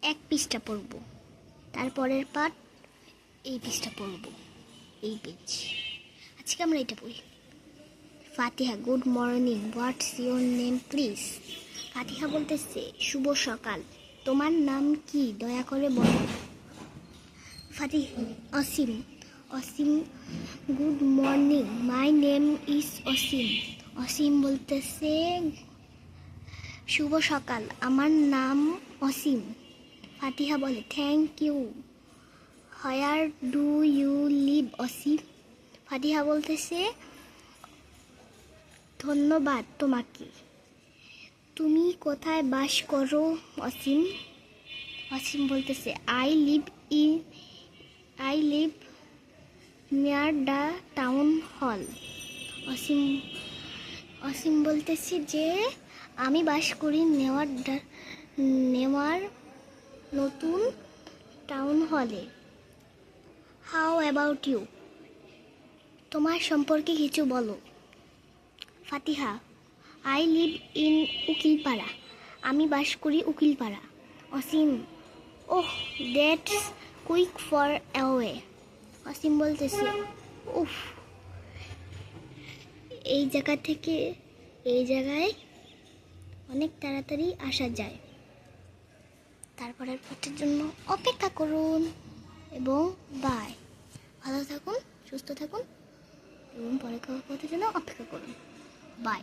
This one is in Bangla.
এক পৃষ্ঠা পড়ব, তারপরের পাঠ এই পৃষ্ঠা পড়ব, এই পেজ। আজকে আমরা এটা পড়ি। Fatiha, good morning, what's your name please. Fatiha বলতেছে, শুভ সকাল, তোমার নাম কি দয়া করে বলো। Asim, Asim, good morning, my name is Asim. Asim বলতেছে, শুভ সকাল, আমার নাম অসীম। ফাতিহা বলে, thank you, where do you live Asim. Fatiha বলতেছে, ধন্যবাদ তোমাকে, তুমি কোথায় বাস করো অসীম। অসীম বলতেছে, I live near the town hall. Asim বলতেছে যে আমি বাস করি নেওয়ার নতুন টাউন হলে। হাউ অ্যাবাউট ইউ, তোমার সম্পর্কে কিছু বলো। ফাতিহা, আই লিভ ইন উকিলপাড়া, আমি বাস করি উকিলপাড়া। অসীম, ওহ দ্যাটস কুইক ফর অ্যাওয়ে। অসীম বলতেছে, উফ, এই জায়গা থেকে এই জায়গায় অনেক তাড়াতাড়ি আসা যায়। তারপরের পাঠের জন্য অপেক্ষা করুন এবং বাই। ভালো থাকুন, সুস্থ থাকুন এবং পরের পাঠের জন্য অপেক্ষা করুন। বাই।